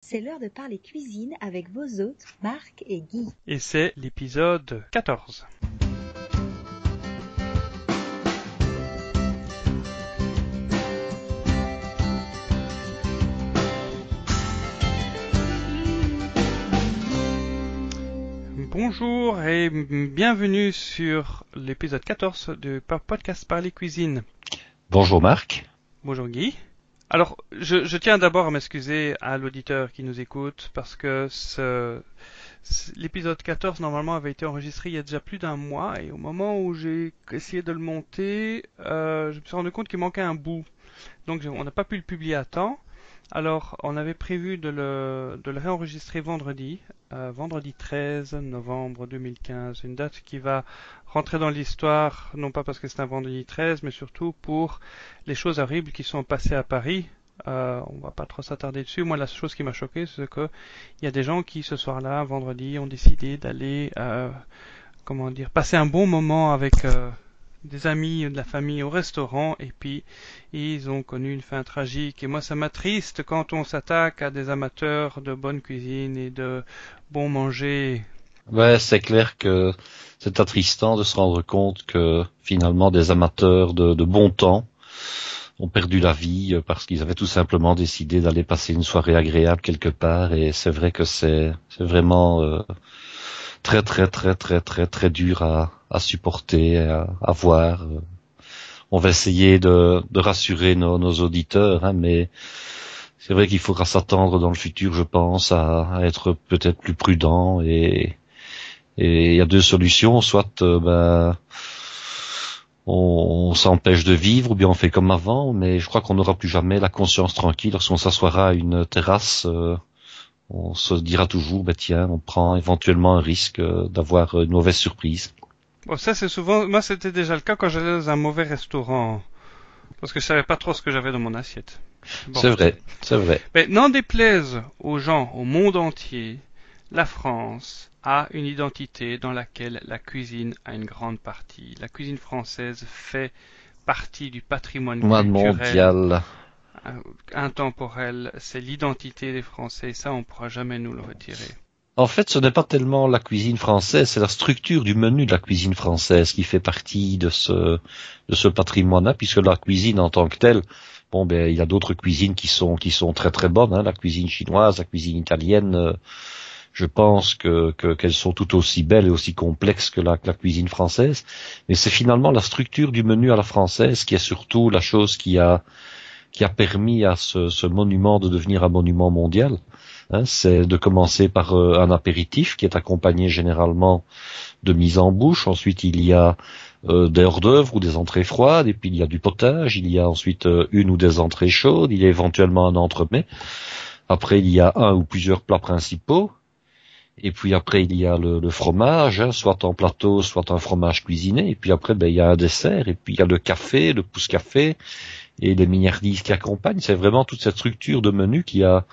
C'est l'heure de parler cuisine avec vos hôtes, Marc et Guy. Et c'est l'épisode 14. Bonjour et bienvenue sur l'épisode 14 du podcast Parler Cuisine. Bonjour Marc. Bonjour Guy. Alors, je tiens d'abord à m'excuser à l'auditeur qui nous écoute parce que l'épisode 14 normalement avait été enregistré il y a déjà plus d'un mois et au moment où j'ai essayé de le monter, je me suis rendu compte qu'il manquait un bout. Donc on n'a pas pu le publier à temps. Alors on avait prévu de le réenregistrer vendredi 13 novembre 2015, une date qui va rentrer dans l'histoire, non pas parce que c'est un vendredi 13, mais surtout pour les choses horribles qui sont passées à Paris. On va pas trop s'attarder dessus. Moi, la chose qui m'a choqué, c'est que il y a des gens qui, ce soir-là, vendredi, ont décidé d'aller, passer un bon moment avec des amis de la famille au restaurant, et puis ils ont connu une fin tragique. Et moi, ça m'attriste quand on s'attaque à des amateurs de bonne cuisine et de bon manger. Ouais, c'est clair que c'est attristant de se rendre compte que finalement des amateurs de bon temps ont perdu la vie parce qu'ils avaient tout simplement décidé d'aller passer une soirée agréable quelque part. Et c'est vrai que c'est vraiment très dur à supporter, à voir. On va essayer de rassurer nos auditeurs, hein, mais c'est vrai qu'il faudra s'attendre dans le futur, je pense, à être peut-être plus prudent. Et il y a deux solutions, soit on s'empêche de vivre, ou bien on fait comme avant, mais je crois qu'on n'aura plus jamais la conscience tranquille lorsqu'on s'assoira à une terrasse. On se dira toujours, tiens, on prend éventuellement un risque d'avoir une mauvaise surprise. Bon, ça c'est souvent, moi c'était déjà le cas quand j'allais dans un mauvais restaurant, parce que je savais pas trop ce que j'avais dans mon assiette. Bon. C'est vrai. Mais n'en déplaise aux gens, au monde entier, la France a une identité dans laquelle la cuisine a une grande partie. La cuisine française fait partie du patrimoine culturel mondial. Intemporel. C'est l'identité des Français, ça on pourra jamais nous le retirer. En fait, ce n'est pas tellement la cuisine française, c'est la structure du menu de la cuisine française qui fait partie de ce patrimoine-là, puisque la cuisine en tant que telle, il y a d'autres cuisines qui sont très très bonnes, hein, la cuisine chinoise, la cuisine italienne, je pense qu'elles sont tout aussi belles et aussi complexes que la cuisine française, mais c'est finalement la structure du menu à la française qui est surtout la chose qui a permis à ce monument de devenir un monument mondial. Hein, c'est de commencer par un apéritif qui est accompagné généralement de mise en bouche. Ensuite, il y a des hors-d'œuvre ou des entrées froides, et puis il y a du potage. Il y a ensuite une ou des entrées chaudes. Il y a éventuellement un entremets. Après, il y a un ou plusieurs plats principaux. Et puis après, il y a le fromage, hein, soit en plateau, soit un fromage cuisiné. Et puis après, il y a un dessert. Et puis il y a le café, le pousse-café et les mignardises qui accompagnent. C'est vraiment toute cette structure de menu qui a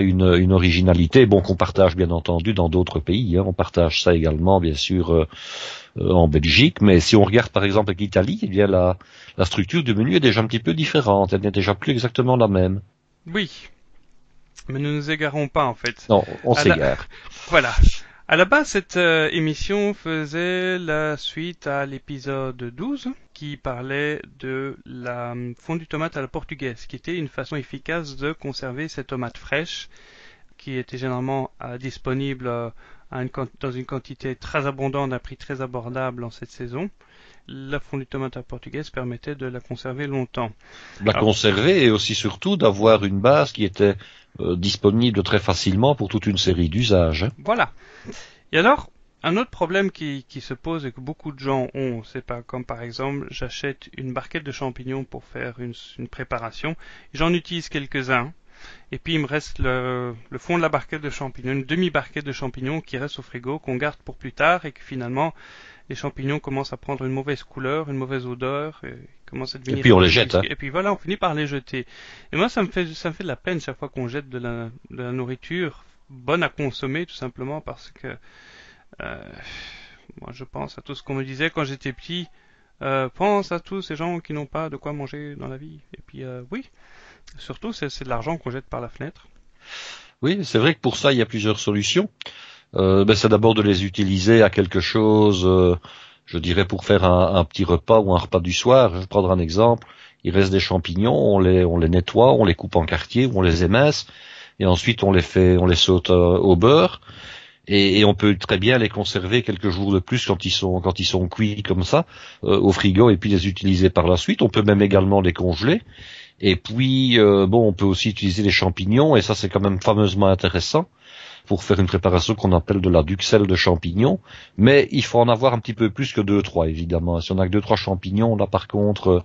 une originalité, qu'on partage bien entendu dans d'autres pays, hein. On partage ça également, bien sûr, en Belgique, mais si on regarde par exemple avec l'Italie, eh bien la structure du menu est déjà un petit peu différente, elle n'est déjà plus exactement la même. Oui, mais nous nous égarons pas en fait. Non, on s'égare. Voilà. À la base, cette émission faisait la suite à l'épisode 12 qui parlait de la fondue tomate à la portugaise, qui était une façon efficace de conserver ces tomates fraîches qui étaient généralement disponibles dans une quantité très abondante, à un prix très abordable en cette saison. La fondue tomate à la portugaise permettait de la conserver longtemps. Conserver et aussi surtout d'avoir une base qui était disponible très facilement pour toute une série d'usages. Hein. Voilà. Et alors, un autre problème qui se pose et que beaucoup de gens ont, c'est pas comme par exemple, j'achète une barquette de champignons pour faire une préparation, j'en utilise quelques-uns, et puis il me reste le fond de la barquette de champignons, une demi-barquette de champignons qui reste au frigo, qu'on garde pour plus tard, et que finalement, les champignons commencent à prendre une mauvaise couleur, une mauvaise odeur, et commencent à devenir... Et puis on les jette, hein. Et puis voilà, on finit par les jeter. Et moi, ça me fait de la peine chaque fois qu'on jette de la nourriture bonne à consommer, tout simplement parce que moi je pense à tout ce qu'on me disait quand j'étais petit. Pense à tous ces gens qui n'ont pas de quoi manger dans la vie. Et puis oui, surtout c'est de l'argent qu'on jette par la fenêtre. Oui, c'est vrai que pour ça, il y a plusieurs solutions. C'est d'abord de les utiliser à quelque chose, je dirais pour faire un petit repas ou un repas du soir. Je vais prendre un exemple. Il reste des champignons, on les nettoie, on les coupe en quartiers, on les émince, et ensuite on les saute au beurre. Et on peut très bien les conserver quelques jours de plus quand ils sont cuits comme ça au frigo et puis les utiliser par la suite. On peut même également les congeler. Et puis on peut aussi utiliser les champignons et ça c'est quand même fameusement intéressant pour faire une préparation qu'on appelle de la duxelle de champignons. Mais il faut en avoir un petit peu plus que 2-3 évidemment. Si on a que 2-3 champignons, là par contre,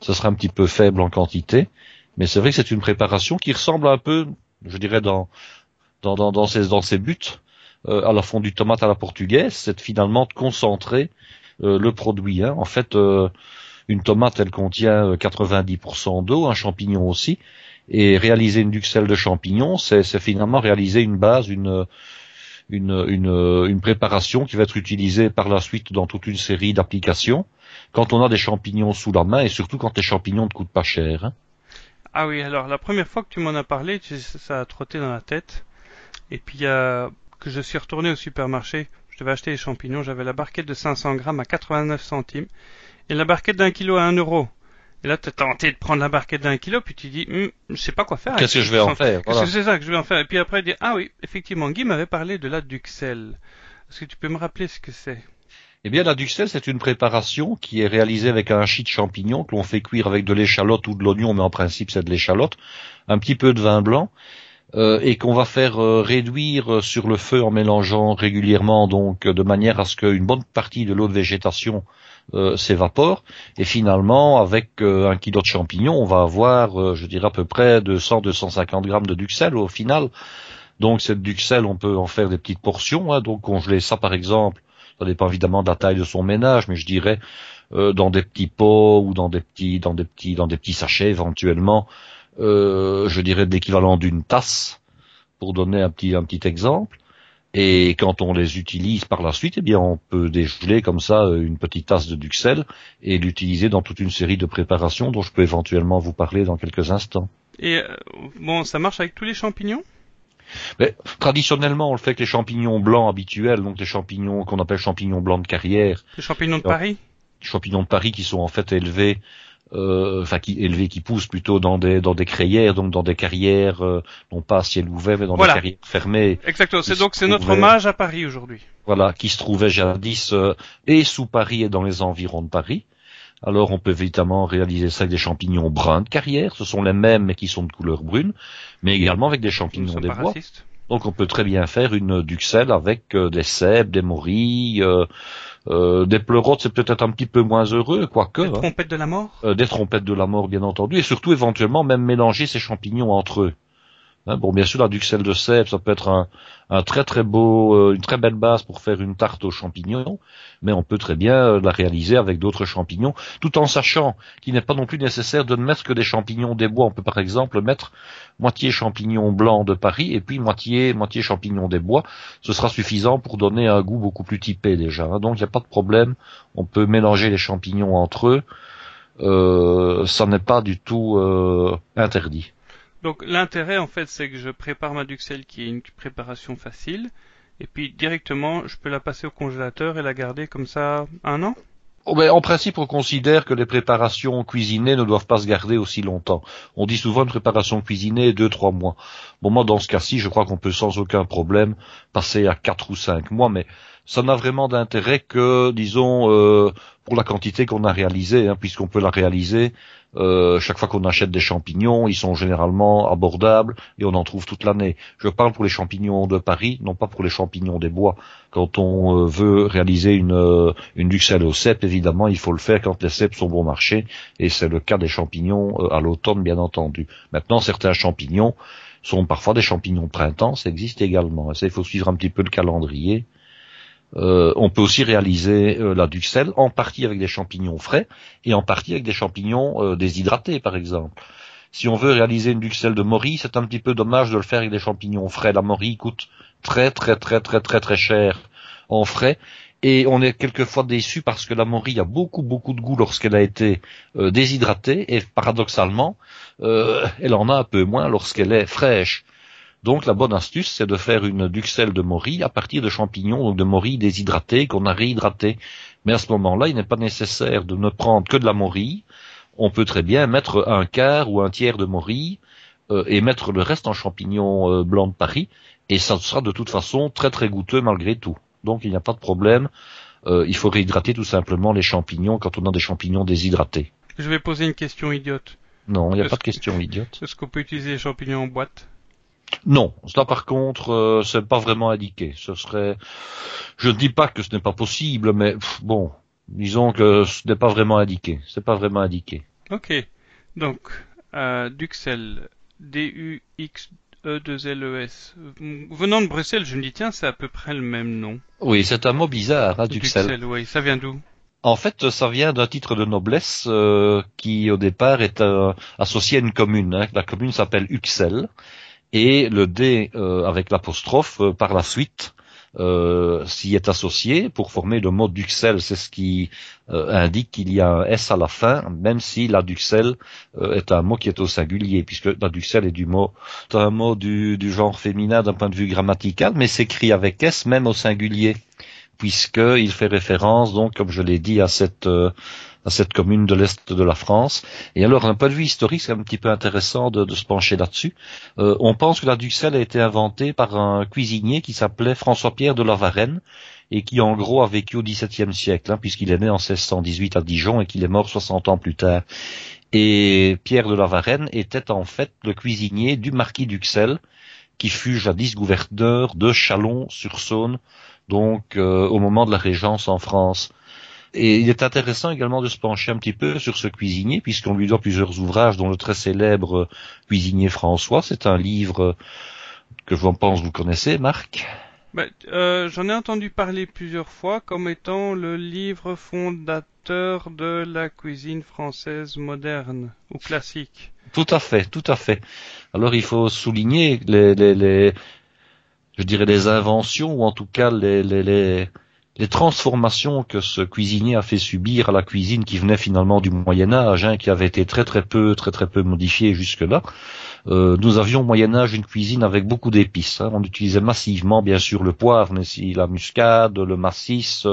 ce sera un petit peu faible en quantité. Mais c'est vrai que c'est une préparation qui ressemble un peu, je dirais dans ses buts. À la fondue de tomate à la portugaise, c'est finalement de concentrer le produit. En fait, une tomate, elle contient 90% d'eau, un champignon aussi, et réaliser une duxelle de champignons, c'est finalement réaliser une base, une préparation qui va être utilisée par la suite dans toute une série d'applications quand on a des champignons sous la main et surtout quand les champignons ne coûtent pas cher. Ah oui, alors la première fois que tu m'en as parlé, ça a trotté dans la tête. Et puis que je suis retourné au supermarché, je devais acheter les champignons, j'avais la barquette de 500 grammes à 89 centimes et la barquette d'1 kilo à 1 euro. Et là, t'es tenté de prendre la barquette d'1 kilo, puis tu dis, je sais pas quoi faire. Qu'est-ce que je vais en faire? Voilà. C'est ça que je vais en faire. Et puis après, dire, ah oui, effectivement, Guy m'avait parlé de la duxelle. Est-ce que tu peux me rappeler ce que c'est? Eh bien, la duxelle, c'est une préparation qui est réalisée avec un hachis de champignons que l'on fait cuire avec de l'échalote ou de l'oignon, mais en principe, c'est de l'échalote, un petit peu de vin blanc. Et qu'on va faire réduire sur le feu en mélangeant régulièrement, donc de manière à ce qu'une bonne partie de l'eau de végétation s'évapore. Et finalement, avec 1 kilo de champignons, on va avoir, je dirais à peu près 200-250 grammes de duxelle au final. Donc cette duxelle, on peut en faire des petites portions, donc congeler ça par exemple. Ça dépend évidemment de la taille de son ménage, mais je dirais dans des petits pots ou dans des petits sachets éventuellement. Je dirais de l'équivalent d'une tasse, pour donner un petit exemple. Et quand on les utilise par la suite, eh bien, on peut dégeler comme ça une petite tasse de duxelle et l'utiliser dans toute une série de préparations dont je peux éventuellement vous parler dans quelques instants. Et ça marche avec tous les champignons? Mais, traditionnellement, on le fait avec les champignons blancs habituels, donc les champignons qu'on appelle champignons blancs de carrière. Les champignons de Paris? Les champignons de Paris qui sont en fait élevés qui poussent plutôt dans des crayères, donc dans des carrières, non pas à ciel ouvert, mais dans des carrières fermées. Exactement. C'est notre hommage à Paris aujourd'hui. Voilà, qui se trouvait jadis et sous Paris et dans les environs de Paris. Alors on peut évidemment réaliser ça avec des champignons bruns de carrière, ce sont les mêmes mais qui sont de couleur brune, mais également avec des champignons des bois. Donc on peut très bien faire une duxelle avec des cèpes, des morilles, des pleurotes, c'est peut-être un petit peu moins heureux, quoique. Des trompettes de la mort? Des trompettes de la mort, bien entendu, et surtout éventuellement même mélanger ces champignons entre eux. Bien sûr, la duxelle de cèpe, ça peut être un très très beau, une très belle base pour faire une tarte aux champignons, mais on peut très bien la réaliser avec d'autres champignons, tout en sachant qu'il n'est pas non plus nécessaire de ne mettre que des champignons des bois. On peut par exemple mettre moitié champignons blancs de Paris et puis moitié champignons des bois. Ce sera suffisant pour donner un goût beaucoup plus typé déjà. Donc il n'y a pas de problème, on peut mélanger les champignons entre eux, ça n'est pas du tout interdit. Donc l'intérêt en fait c'est que je prépare ma duxelle qui est une préparation facile et puis directement je peux la passer au congélateur et la garder comme ça 1 an? En principe, on considère que les préparations cuisinées ne doivent pas se garder aussi longtemps. On dit souvent une préparation cuisinée 2-3 mois. Bon, moi, dans ce cas-ci, je crois qu'on peut sans aucun problème passer à 4 ou 5 mois, mais ça n'a vraiment d'intérêt que, disons, pour la quantité qu'on a réalisée, puisqu'on peut la réaliser chaque fois qu'on achète des champignons, ils sont généralement abordables et on en trouve toute l'année. Je parle pour les champignons de Paris, non pas pour les champignons des bois. Quand on veut réaliser une duxelle aux cèpes, évidemment, il faut le faire quand les cèpes sont bon marché, et c'est le cas des champignons à l'automne, bien entendu. Maintenant, certains champignons sont parfois des champignons de printemps, ça existe également. Et ça, il faut suivre un petit peu le calendrier. On peut aussi réaliser la duxelle en partie avec des champignons frais et en partie avec des champignons déshydratés, par exemple. Si on veut réaliser une duxelle de morille, c'est un petit peu dommage de le faire avec des champignons frais. La morille coûte très cher en frais et on est quelquefois déçu parce que la morille a beaucoup de goût lorsqu'elle a été déshydratée et paradoxalement elle en a un peu moins lorsqu'elle est fraîche. Donc la bonne astuce, c'est de faire une duxelle de morille à partir de champignons, donc de morille déshydratés qu'on a réhydratés. Mais à ce moment-là, il n'est pas nécessaire de ne prendre que de la morille. On peut très bien mettre un quart ou un tiers de morille et mettre le reste en champignons blancs de Paris. Et ça sera de toute façon très très goûteux malgré tout. Donc il n'y a pas de problème. Il faut réhydrater tout simplement les champignons quand on a des champignons déshydratés. Je vais poser une question idiote. Non, il n'y a pas de question idiote. Est-ce qu'on peut utiliser les champignons en boîte? Non, ça par contre, c'est pas vraiment indiqué. Ce serait, je ne dis pas que ce n'est pas possible, mais bon, disons que ce n'est pas vraiment indiqué. C'est pas vraiment indiqué. Ok, donc Duxelles, D-U-X-E-2-L-E-S. Venant de Bruxelles, je me dis tiens, c'est à peu près le même nom. Oui, c'est un mot bizarre, hein, Duxelles. Duxelles, oui, ça vient d'où? En fait, ça vient d'un titre de noblesse qui, au départ, est associé à une commune. Hein. La commune s'appelle Uxelles. Et le D avec l'apostrophe, par la suite, s'y est associé pour former le mot Duxelles. C'est ce qui indique qu'il y a un S à la fin, même si la Duxelles est un mot qui est au singulier, puisque la Duxelles est un mot du genre féminin d'un point de vue grammatical, mais s'écrit avec S même au singulier, puisqu'il fait référence, donc, comme je l'ai dit, à cette commune de l'Est de la France. Et alors, d'un point de vue historique, c'est un petit peu intéressant de se pencher là-dessus. On pense que la duxelle a été inventée par un cuisinier qui s'appelait François-Pierre de la Varenne, et qui, en gros, a vécu au XVIIe siècle, hein, puisqu'il est né en 1618 à Dijon et qu'il est mort 60 ans plus tard. Et Pierre de la Varenne était en fait le cuisinier du marquis d'Uxelles, qui fut jadis gouverneur de Chalon-sur-Saône, donc au moment de la Régence en France. Et il est intéressant également de se pencher un petit peu sur ce cuisinier, puisqu'on lui doit plusieurs ouvrages, dont le très célèbre Cuisinier François. C'est un livre que je pense vous connaissez, Marc. J'en ai entendu parler plusieurs fois comme étant le livre fondateur de la cuisine française moderne ou classique. Tout à fait, tout à fait. Alors il faut souligner je dirais les inventions, ou en tout cas les transformations que ce cuisinier a fait subir à la cuisine qui venait finalement du Moyen-Âge, hein, qui avait été très très peu modifiée jusque-là. Nous avions au Moyen-Âge une cuisine avec beaucoup d'épices. Hein. On utilisait massivement, bien sûr, le poivre, mais aussi la muscade, le massis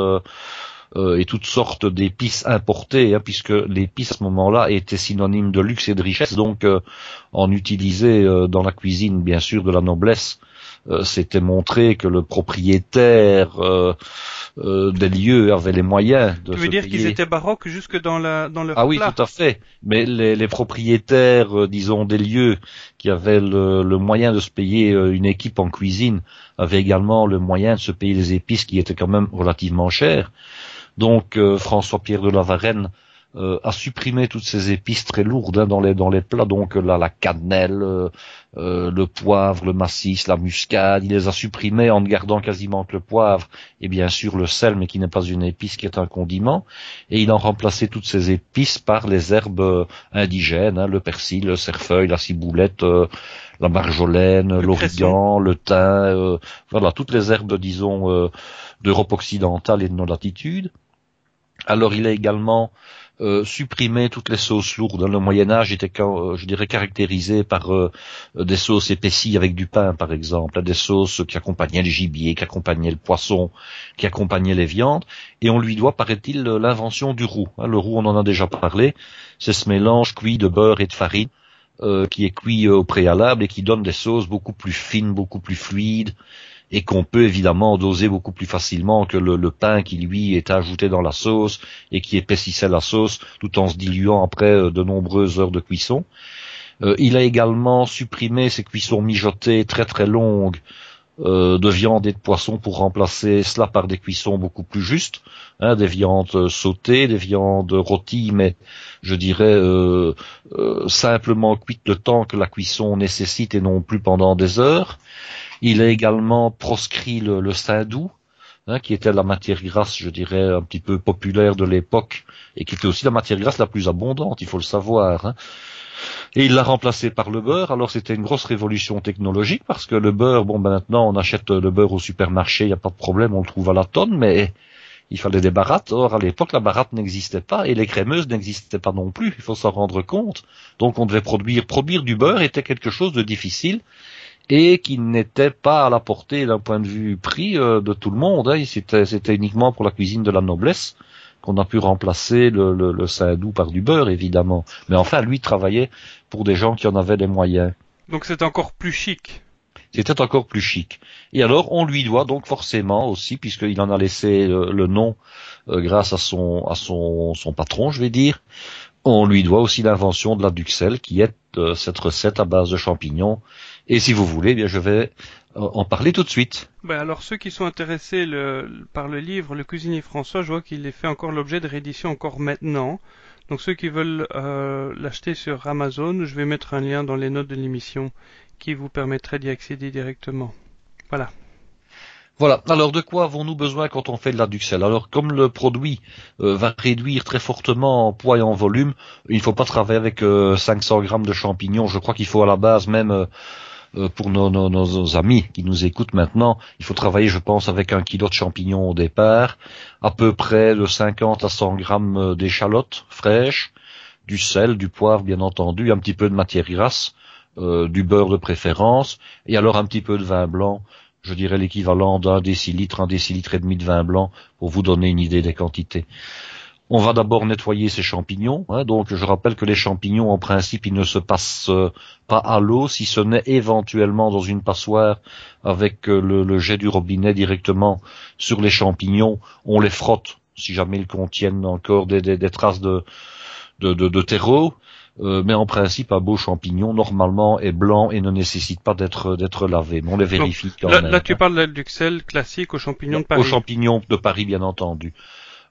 et toutes sortes d'épices importées, hein, puisque l'épice à ce moment-là était synonyme de luxe et de richesse. Donc, on utilisait dans la cuisine, bien sûr, de la noblesse. C'était montré que le propriétaire des lieux avaient les moyens de se payer. Tu veux dire qu'ils étaient baroques jusque dans leur plat? Ah oui, tout à fait. Mais les propriétaires, disons, des lieux qui avaient le moyen de se payer une équipe en cuisine avaient également le moyen de se payer des épices qui étaient quand même relativement chères. Donc François-Pierre de la Varenne a supprimé toutes ces épices très lourdes, hein, dans les plats, donc là la cannelle, le poivre, le massis, la muscade, il les a supprimés en ne gardant quasiment que le poivre et bien sûr le sel, mais qui n'est pas une épice, qui est un condiment, et il a remplacé toutes ces épices par les herbes indigènes, hein, le persil, le cerfeuil, la ciboulette, la marjolaine, l'origan, le thym, voilà, toutes les herbes, disons, d'Europe occidentale et de nos latitudes. Alors il a également supprimer toutes les sauces lourdes. Le Moyen-Âge était, je dirais, caractérisé par des sauces épaissies avec du pain, par exemple, des sauces qui accompagnaient le gibier, qui accompagnaient le poisson, qui accompagnaient les viandes, et on lui doit, paraît-il, l'invention du roux. Le roux, on en a déjà parlé, c'est ce mélange cuit de beurre et de farine, qui est cuit au préalable et qui donne des sauces beaucoup plus fines, beaucoup plus fluides, et qu'on peut évidemment doser beaucoup plus facilement que le pain qui lui est ajouté dans la sauce et qui épaississait la sauce tout en se diluant après de nombreuses heures de cuisson. Il a également supprimé ces cuissons mijotées très très longues de viande et de poisson pour remplacer cela par des cuissons beaucoup plus justes, hein, des viandes sautées, des viandes rôties, mais je dirais simplement cuites le temps que la cuisson nécessite et non plus pendant des heures. Il a également proscrit le saindoux, hein, qui était la matière grasse, je dirais, un petit peu populaire de l'époque, et qui était aussi la matière grasse la plus abondante, il faut le savoir. Hein. Et il l'a remplacé par le beurre. Alors c'était une grosse révolution technologique, parce que le beurre, maintenant on achète le beurre au supermarché, il n'y a pas de problème, on le trouve à la tonne, mais il fallait des barattes. Or à l'époque la baratte n'existait pas, et les crémeuses n'existaient pas non plus, il faut s'en rendre compte. Donc on devait produire du beurre était quelque chose de difficile. et qui n'était pas à la portée d'un point de vue prix de tout le monde. Hein. C'était uniquement pour la cuisine de la noblesse qu'on a pu remplacer le saindoux par du beurre, évidemment. Mais enfin, lui travaillait pour des gens qui en avaient les moyens. Donc c'est encore plus chic. C'était encore plus chic. Et alors, on lui doit donc forcément aussi, puisqu'il en a laissé le nom grâce à son patron, je vais dire, on lui doit aussi l'invention de la duxelle, qui est cette recette à base de champignons. Et si vous voulez, eh bien, je vais en parler tout de suite. Ben alors ceux qui sont intéressés par le livre Le cuisinier François, je vois qu'il est fait encore l'objet de réédition encore maintenant. Donc ceux qui veulent l'acheter sur Amazon, je vais mettre un lien dans les notes de l'émission qui vous permettrait d'y accéder directement. Voilà. Voilà. Alors, de quoi avons-nous besoin quand on fait de la duxelle? Alors, comme le produit va réduire très fortement en poids et en volume, il ne faut pas travailler avec 500 grammes de champignons. Je crois qu'il faut à la base même pour nos amis qui nous écoutent maintenant, il faut travailler, je pense, avec 1 kilo de champignons au départ, à peu près de 50 à 100 grammes d'échalotes fraîches, du sel, du poivre, bien entendu, un petit peu de matière grasse, du beurre de préférence, et alors un petit peu de vin blanc, je dirais l'équivalent d'1 décilitre, 1 décilitre et demi de vin blanc, pour vous donner une idée des quantités. On va d'abord nettoyer ces champignons, hein, donc je rappelle que les champignons, en principe, ils ne se passent pas à l'eau, si ce n'est éventuellement dans une passoire avec le jet du robinet directement sur les champignons, on les frotte, si jamais ils contiennent encore des traces de terreau. Mais en principe, un beau champignon, normalement, est blanc et ne nécessite pas d'être lavé. Mais on les vérifie quand même. Là, tu parles de duxelle classique aux champignons de Paris. Aux champignons de Paris, bien entendu.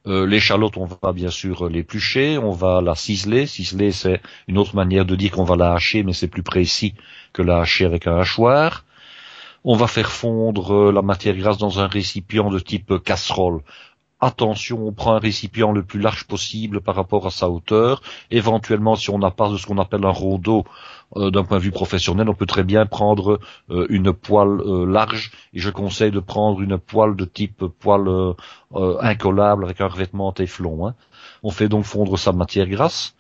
L'échalote, on va bien sûr l'éplucher, on va la ciseler. Ciseler, c'est une autre manière de dire qu'on va la hacher, mais c'est plus précis que la hacher avec un hachoir. On va faire fondre la matière grasse dans un récipient de type casserole. Attention, on prend un récipient le plus large possible par rapport à sa hauteur. Éventuellement, si on n'a pas de ce qu'on appelle un roux d'eau d'un point de vue professionnel, on peut très bien prendre une poêle large. Et je conseille de prendre une poêle de type poêle incollable avec un revêtement en téflon. Hein. On fait donc fondre sa matière grasse.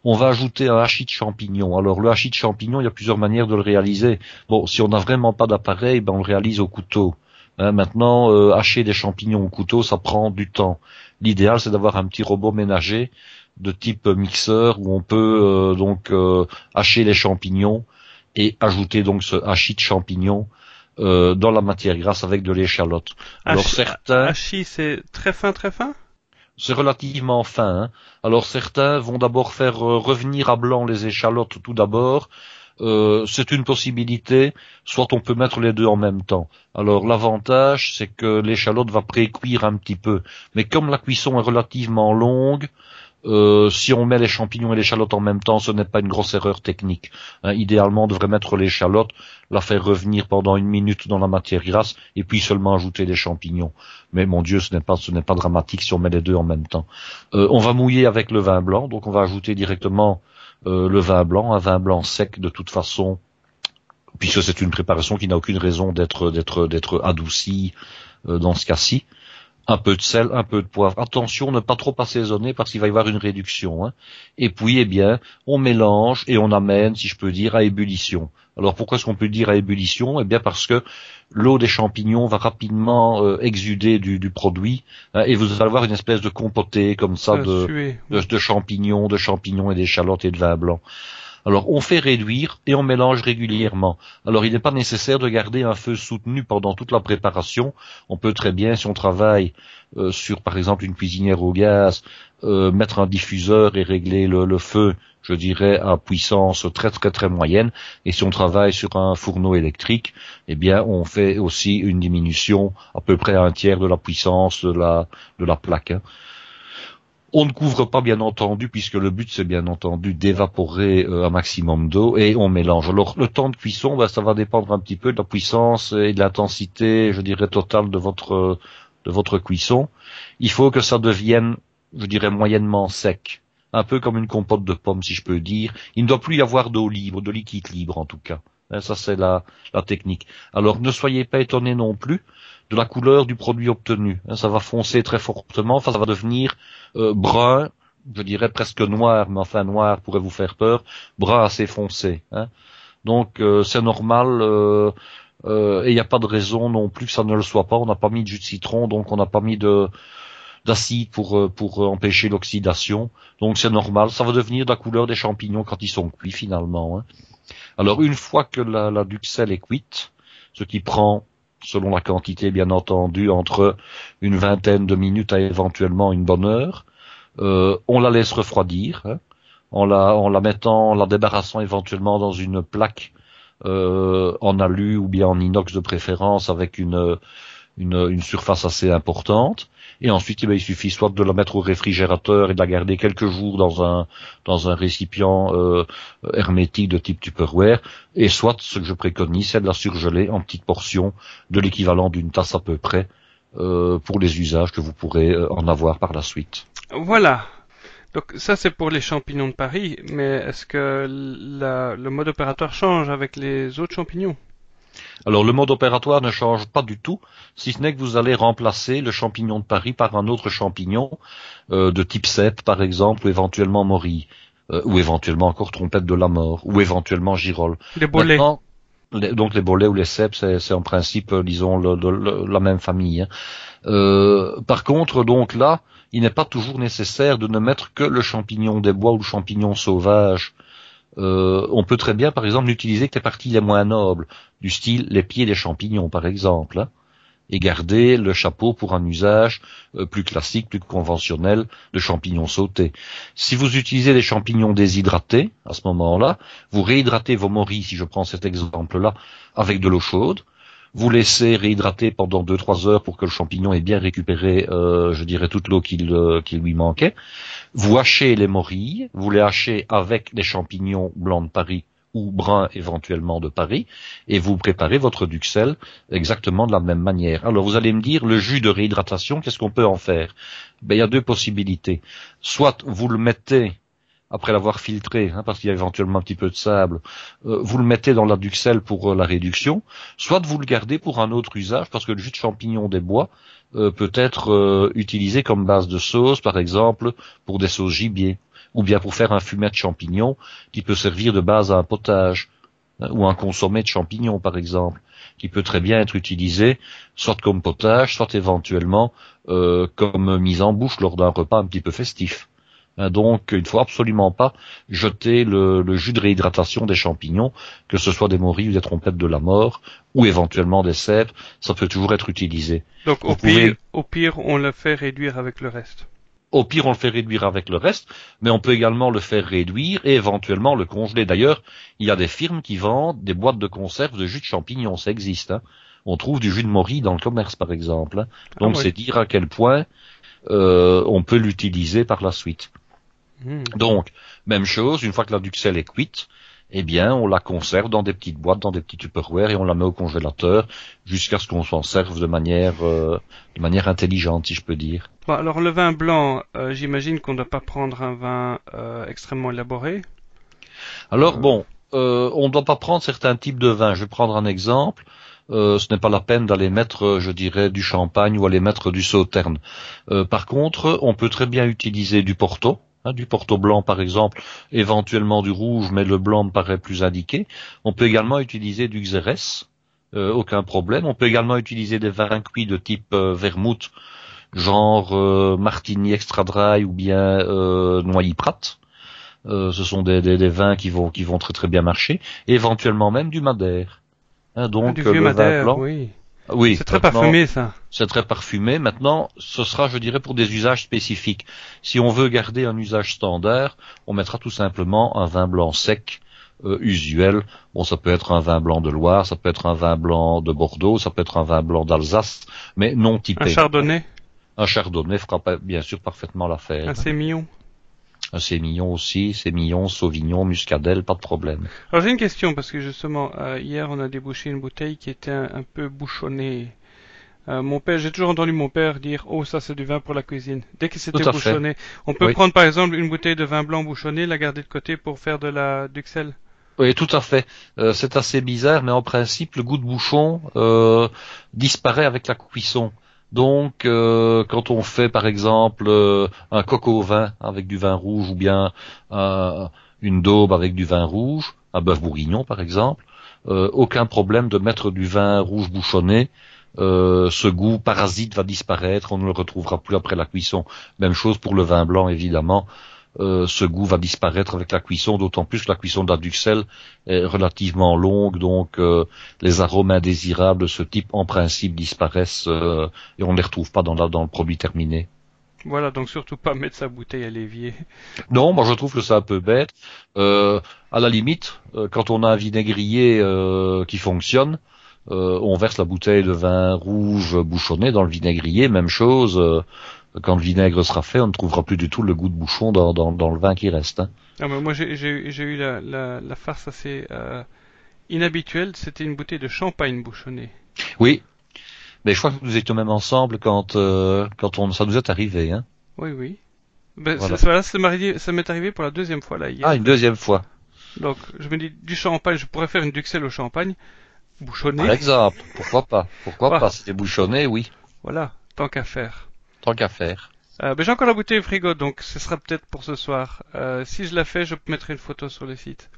On va ajouter un hachis de champignons. Alors le hachis de champignons, il y a plusieurs manières de le réaliser. Bon, si on n'a vraiment pas d'appareil, ben on le réalise au couteau. Hein, maintenant, hacher des champignons au couteau, ça prend du temps. L'idéal, c'est d'avoir un petit robot ménager de type mixeur où on peut hacher les champignons et ajouter donc ce hachis de champignons dans la matière grasse avec de l'échalote. Alors hachis, c'est très fin, très fin? C'est relativement fin. Hein. Alors certains vont d'abord faire revenir à blanc les échalotes tout d'abord. C'est une possibilité, soit on peut mettre les deux en même temps. Alors l'avantage, c'est que l'échalote va pré-cuire un petit peu. Mais comme la cuisson est relativement longue, si on met les champignons et l'échalote en même temps, ce n'est pas une grosse erreur technique. Hein, idéalement, on devrait mettre l'échalote, la faire revenir pendant 1 minute dans la matière grasse, et puis seulement ajouter les champignons. Mais mon Dieu, ce n'est pas dramatique si on met les deux en même temps. On va mouiller avec le vin blanc, donc on va ajouter directement le vin blanc, un vin blanc sec de toute façon, puisque c'est une préparation qui n'a aucune raison d'être adoucie dans ce cas-ci. Un peu de sel, un peu de poivre. Attention, ne pas trop assaisonner parce qu'il va y avoir une réduction. Hein. Et puis, eh bien, on mélange et on amène, si je peux dire, à ébullition. Alors, pourquoi est-ce qu'on peut dire à ébullition? Eh bien, parce que l'eau des champignons va rapidement exuder du produit, hein, et vous allez avoir une espèce de compoté comme ça de champignons et d'échalotes et de vin blanc. Alors, on fait réduire et on mélange régulièrement. Alors, il n'est pas nécessaire de garder un feu soutenu pendant toute la préparation. On peut très bien, si on travaille sur, par exemple, une cuisinière au gaz, mettre un diffuseur et régler le feu, je dirais, à puissance très très très moyenne. Et si on travaille sur un fourneau électrique, eh bien, on fait aussi une diminution à peu près à 1/3 de la puissance de la plaque. Hein. On ne couvre pas, bien entendu, puisque le but, c'est bien entendu d'évaporer un maximum d'eau, et on mélange. Alors, le temps de cuisson, ça va dépendre un petit peu de la puissance et de l'intensité, je dirais, totale de votre cuisson. Il faut que ça devienne, je dirais, moyennement sec. Un peu comme une compote de pommes, si je peux dire. Il ne doit plus y avoir d'eau libre, de liquide libre, en tout cas. Ça, c'est la technique. Alors, ne soyez pas étonnés non plus de la couleur du produit obtenu. Ça va foncer très fortement, ça va devenir brun, je dirais presque noir, mais enfin noir pourrait vous faire peur, brun assez foncé. Hein. Donc c'est normal. Et il n'y a pas de raison non plus que ça ne le soit pas. On n'a pas mis de jus de citron, donc on n'a pas mis d'acide pour empêcher l'oxydation. Donc c'est normal. Ça va devenir de la couleur des champignons quand ils sont cuits finalement. Hein. Alors une fois que la duxelle est cuite, ce qui prend, selon la quantité bien entendu, entre une vingtaine de minutes à éventuellement une bonne heure, on la laisse refroidir, hein, en la débarrassant éventuellement dans une plaque en alu ou bien en inox de préférence avec une surface assez importante. Et ensuite, il suffit soit de la mettre au réfrigérateur et de la garder quelques jours dans un récipient hermétique de type Tupperware, et soit, ce que je préconise, c'est de la surgeler en petites portions de l'équivalent d'une tasse à peu près pour les usages que vous pourrez en avoir par la suite. Voilà. Donc ça c'est pour les champignons de Paris, mais est-ce que le mode opératoire change avec les autres champignons? Alors le mode opératoire ne change pas du tout, si ce n'est que vous allez remplacer le champignon de Paris par un autre champignon de type cèpe par exemple, ou éventuellement morille, ou éventuellement encore trompette de la mort, ou éventuellement girole. Les bolets. Maintenant, donc les bolets ou les cèpes, c'est en principe, disons, la même famille. Hein. Par contre, donc là, il n'est pas toujours nécessaire de ne mettre que le champignon des bois ou le champignon sauvage. On peut très bien, par exemple, n'utiliser que les parties les moins nobles, du style les pieds des champignons, par exemple, hein, et garder le chapeau pour un usage plus classique, plus conventionnel de champignons sautés. Si vous utilisez des champignons déshydratés, à ce moment-là, vous réhydratez vos morilles, si je prends cet exemple-là, avec de l'eau chaude. Vous laissez réhydrater pendant 2-3 heures pour que le champignon ait bien récupéré, je dirais, toute l'eau qui lui manquait. Vous hachez les morilles, vous les hachez avec les champignons blancs de Paris ou bruns éventuellement de Paris, et vous préparez votre duxelle exactement de la même manière. Alors vous allez me dire, le jus de réhydratation, qu'est-ce qu'on peut en faire? Ben, il y a deux possibilités. Soit vous le mettez, après l'avoir filtré, hein, parce qu'il y a éventuellement un petit peu de sable, vous le mettez dans la duxelle pour la réduction, soit vous le gardez pour un autre usage, parce que le jus de champignon des bois peut être utilisé comme base de sauce, par exemple, pour des sauces gibier, ou bien pour faire un fumet de champignons qui peut servir de base à un potage, hein, ou un consommé de champignons, par exemple, qui peut très bien être utilisé soit comme potage, soit éventuellement comme mise en bouche lors d'un repas un petit peu festif. Donc, il ne faut absolument pas jeter le jus de réhydratation des champignons, que ce soit des morilles ou des trompettes de la mort, ou éventuellement des cèpes, ça peut toujours être utilisé. Donc, au pire, on le fait réduire avec le reste. Au pire, on le fait réduire avec le reste, mais on peut également le faire réduire et éventuellement le congeler. D'ailleurs, il y a des firmes qui vendent des boîtes de conserve de jus de champignons, ça existe. Hein. On trouve du jus de morille dans le commerce, par exemple. Hein. Donc, c'est dire à quel point on peut l'utiliser par la suite. Donc, même chose, une fois que la duxelle est cuite, eh bien, on la conserve dans des petites boîtes, dans des petits Tupperware, et on la met au congélateur jusqu'à ce qu'on s'en serve de manière intelligente, si je peux dire. Bon, alors le vin blanc, j'imagine qu'on ne doit pas prendre un vin extrêmement élaboré. Alors bon, on ne doit pas prendre certains types de vins. Je vais prendre un exemple. Ce n'est pas la peine d'aller mettre, je dirais, du champagne ou aller mettre du sauterne. Par contre, on peut très bien utiliser du Porto. Du Porto blanc par exemple, éventuellement du rouge, mais le blanc me paraît plus indiqué. On peut également utiliser du Xérès, aucun problème. On peut également utiliser des vins cuits de type vermouth, genre Martini Extra Dry ou bien Noilly Prat. Ce sont des vins qui vont très très bien marcher. Et éventuellement même du Madère. Donc du vieux Madère, vin blanc. oui. Oui, c'est très parfumé, ça. C'est très parfumé. Maintenant, ce sera, je dirais, pour des usages spécifiques. Si on veut garder un usage standard, on mettra tout simplement un vin blanc sec, usuel. Bon, ça peut être un vin blanc de Loire, ça peut être un vin blanc de Bordeaux, ça peut être un vin blanc d'Alsace, mais non typé. Un chardonnay. Un chardonnay fera bien sûr parfaitement l'affaire. Un sémillon. Un sémillon aussi, sémillon, sauvignon, muscadelle, pas de problème. Alors j'ai une question, parce que justement, hier on a débouché une bouteille qui était un peu bouchonnée. J'ai toujours entendu mon père dire, oh ça c'est du vin pour la cuisine. Dès que c'était bouchonné. On peut prendre par exemple une bouteille de vin blanc bouchonné, la garder de côté pour faire de la duxelle. Oui, tout à fait. C'est assez bizarre, mais en principe le goût de bouchon disparaît avec la cuisson. Donc, quand on fait par exemple un coq au vin avec du vin rouge ou bien une daube avec du vin rouge, un bœuf bourguignon par exemple, aucun problème de mettre du vin rouge bouchonné. Ce goût parasite va disparaître, on ne le retrouvera plus après la cuisson. Même chose pour le vin blanc évidemment. Ce goût va disparaître avec la cuisson, d'autant plus que la cuisson de la duxelle est relativement longue, donc les arômes indésirables de ce type en principe disparaissent et on ne les retrouve pas dans le produit terminé. Voilà, donc surtout pas mettre sa bouteille à l'évier. Non, moi je trouve que c'est un peu bête. À la limite, quand on a un vinaigrier qui fonctionne, on verse la bouteille de vin rouge bouchonné dans le vinaigrier, même chose. Quand le vinaigre sera fait, on ne trouvera plus du tout le goût de bouchon dans le vin qui reste. Hein. Ah, mais moi j'ai eu la farce assez inhabituelle, c'était une bouteille de champagne bouchonnée. Oui, mais je crois que nous étions même ensemble quand ça nous est arrivé. Hein. Oui, oui. Ben, Voilà. ça m'est arrivé pour la deuxième fois là hier. Ah, une deuxième fois. Donc je me dis du champagne, je pourrais faire une duxelle au champagne bouchonnée. Par exemple, pourquoi pas? Pourquoi Ah. pas? C'était bouchonné, oui. Voilà, tant qu'à faire. Tant qu'à faire. Ben, j'ai encore la bouteille au frigo, donc ce sera peut-être pour ce soir. Si je la fais, je mettrai une photo sur le site.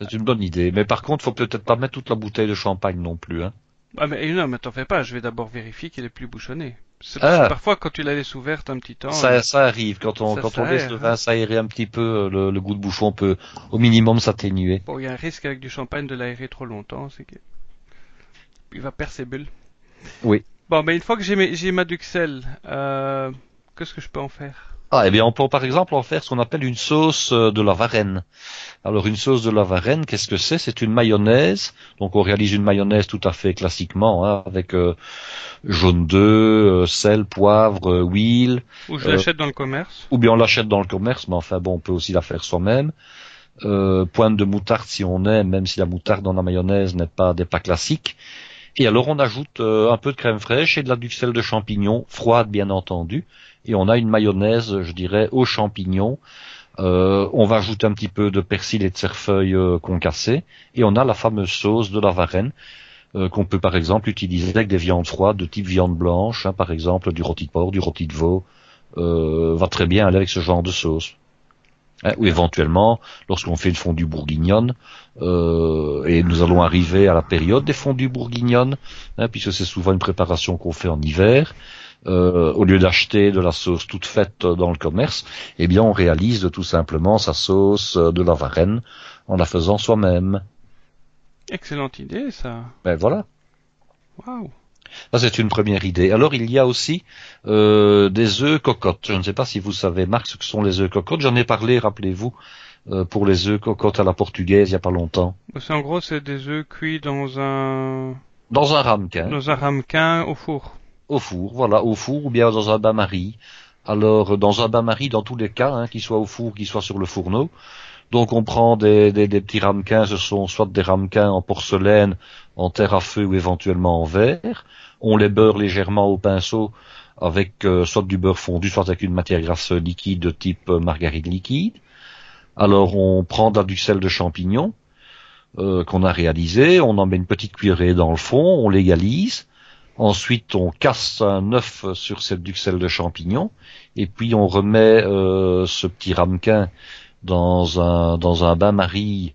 C'est une bonne idée. Mais par contre, faut peut-être pas mettre toute la bouteille de champagne non plus, hein. Ah mais non, mais t'en fais pas, je vais d'abord vérifier qu'elle est plus bouchonnée. Ah. Parfois quand tu la laisses ouverte un petit temps. Ça arrive. Quand on laisse s'aère, le vin s'aérer un petit peu, le goût de bouchon peut au minimum s'atténuer. Bon, il y a un risque avec du champagne de l'aérer trop longtemps, c'est que il va perdre ses bulles. Oui. Bon, mais une fois que j'ai ma duxelle, qu'est-ce que je peux en faire? Ah, eh bien, on peut par exemple en faire ce qu'on appelle une sauce de la Varenne. Alors, une sauce de la Varenne, qu'est-ce que c'est? C'est une mayonnaise. Donc, on réalise une mayonnaise tout à fait classiquement, hein, avec jaune d'œuf, sel, poivre, huile. Ou je l'achète dans le commerce? Ou bien on l'achète dans le commerce, mais enfin bon, on peut aussi la faire soi-même. Pointe de moutarde si on aime, même si la moutarde dans la mayonnaise n'est pas classique. Et alors, on ajoute un peu de crème fraîche et de la duxelle de champignons, froide bien entendu. Et on a une mayonnaise, je dirais, aux champignons. On va ajouter un petit peu de persil et de cerfeuil concassé. Et on a la fameuse sauce de la Varenne, qu'on peut par exemple utiliser avec des viandes froides de type viande blanche, hein, par exemple du rôti de porc, du rôti de veau. Va très bien aller avec ce genre de sauce. Hein, ou éventuellement, lorsqu'on fait une fondue bourguignonne, et nous allons arriver à la période des fondues bourguignonnes, hein, puisque c'est souvent une préparation qu'on fait en hiver, au lieu d'acheter de la sauce toute faite dans le commerce, eh bien on réalise tout simplement sa sauce de la Varenne en la faisant soi-même. Excellente idée, ça. Ben voilà. Waouh. Ça, c'est une première idée. Alors, il y a aussi des œufs cocottes. Je ne sais pas si vous savez, Marc, ce que sont les œufs cocottes. J'en ai parlé, rappelez-vous, pour les œufs cocottes à la portugaise il n'y a pas longtemps. En gros, c'est des œufs cuits dans un ramequin au four. Au four, voilà, au four ou bien dans un bain-marie. Alors, dans un bain-marie, dans tous les cas, hein, qu'il soit au four, qu'il soit sur le fourneau. Donc, on prend des petits ramequins, ce sont soit des ramequins en porcelaine, en terre à feu ou éventuellement en verre. On les beurre légèrement au pinceau avec soit du beurre fondu, soit avec une matière grasse liquide de type margarine liquide. Alors, on prend de la duxelle de champignons qu'on a réalisé, on en met une petite cuillerée dans le fond, on l'égalise. Ensuite, on casse un œuf sur cette duxelle de champignons, et puis on remet ce petit ramequin dans un bain-marie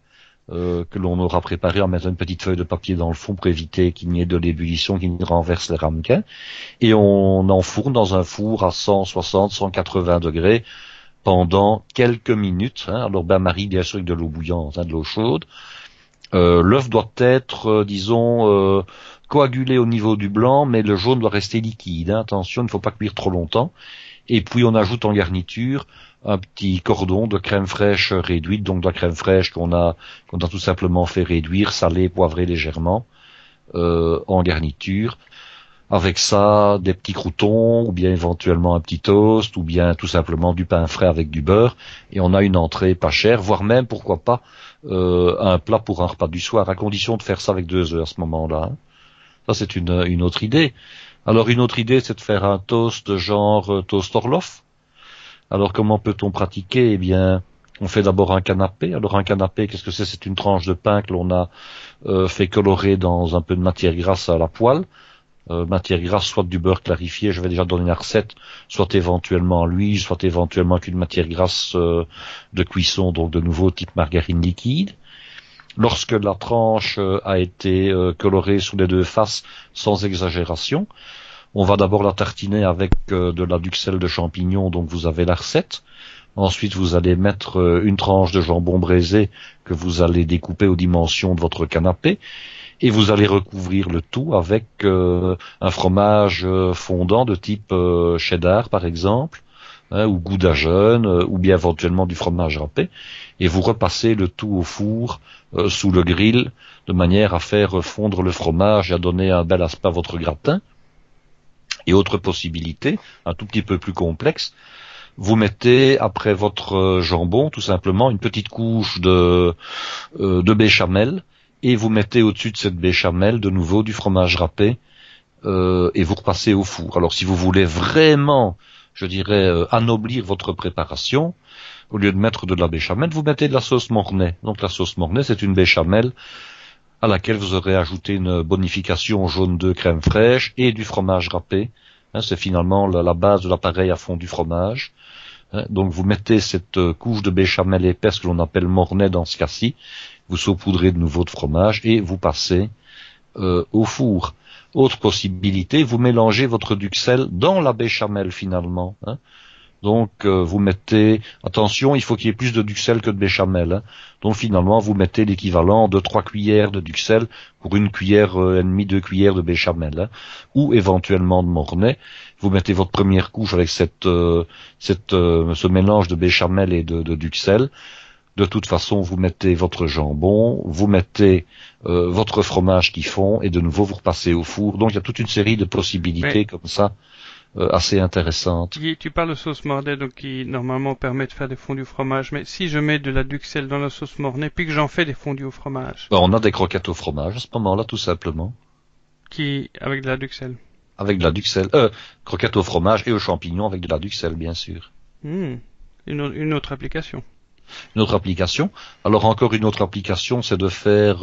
que l'on aura préparé en mettant une petite feuille de papier dans le fond pour éviter qu'il n'y ait de l'ébullition qui renverse les ramequins. Et on enfourne dans un four à 160, 180 degrés pendant quelques minutes. Hein. Alors bain-marie, bien sûr, avec de l'eau bouillante, hein, de l'eau chaude. L'œuf doit être, coagulé au niveau du blanc, mais le jaune doit rester liquide. Hein. Attention, il ne faut pas cuire trop longtemps. Et puis on ajoute en garniture un petit cordon de crème fraîche réduite, donc de la crème fraîche qu'on a tout simplement fait réduire, salée, poivrée légèrement, en garniture. Avec ça, des petits croûtons, ou bien éventuellement un petit toast, ou bien tout simplement du pain frais avec du beurre. Et on a une entrée pas chère, voire même, pourquoi pas, un plat pour un repas du soir, à condition de faire ça avec 2 œufs à ce moment-là. Hein. Ça, c'est une autre idée. Alors, une autre idée, c'est de faire un toast genre toast Orloff. Alors, comment peut-on pratiquer? Eh bien, on fait d'abord un canapé. Alors, un canapé, qu'est-ce que c'est? C'est une tranche de pain que l'on a fait colorer dans un peu de matière grasse à la poêle. Matière grasse, soit du beurre clarifié, je vais déjà donner la recette, soit éventuellement l'huile, soit éventuellement qu'une matière grasse de cuisson, donc de nouveau type margarine liquide. lorsque la tranche a été colorée sous les deux faces sans exagération, on va d'abord la tartiner avec de la duxelle de champignons, donc vous avez la recette. Ensuite, vous allez mettre une tranche de jambon braisé que vous allez découper aux dimensions de votre canapé. Et vous allez recouvrir le tout avec un fromage fondant de type cheddar, par exemple, ou gouda jaune, ou bien éventuellement du fromage râpé. Et vous repassez le tout au four, sous le grill, de manière à faire fondre le fromage et à donner un bel aspect à votre gratin. Et autre possibilité, un tout petit peu plus complexe, vous mettez après votre jambon tout simplement une petite couche de béchamel et vous mettez au-dessus de cette béchamel de nouveau du fromage râpé et vous repassez au four. Alors si vous voulez vraiment, je dirais, anoblir votre préparation, au lieu de mettre de la béchamel, vous mettez de la sauce Mornay. Donc la sauce Mornay, c'est une béchamel à laquelle vous aurez ajouté une bonification jaune d'œuf crème fraîche et du fromage râpé. C'est finalement la base de l'appareil à fond du fromage. Donc vous mettez cette couche de béchamel épaisse que l'on appelle Mornay dans ce cas-ci, vous saupoudrez de nouveau de fromage et vous passez au four. Autre possibilité, vous mélangez votre duxelle dans la béchamel finalement. Donc vous mettez, attention, il faut qu'il y ait plus de duxelle que de béchamel. Donc finalement vous mettez l'équivalent de 3 cuillères de duxelle pour une cuillère et demie, 2 cuillères de béchamel, ou éventuellement de Mornay. Vous mettez votre première couche avec ce mélange de béchamel et de duxelle. De toute façon, vous mettez votre jambon, vous mettez votre fromage qui fond et de nouveau vous repassez au four. Donc il y a toute une série de possibilités comme ça. Assez intéressante. Tu parles de sauce Mornay, donc qui normalement permet de faire des fondus au fromage, mais si je mets de la duxelle dans la sauce Mornay, puis que j'en fais des fondus au fromage. On a des croquettes au fromage à ce moment-là, tout simplement. Avec de la duxelle. Avec de la duxelle, croquettes au fromage et aux champignons avec de la duxelle, bien sûr. Une autre application. Une autre application. Alors encore une autre application, c'est de faire,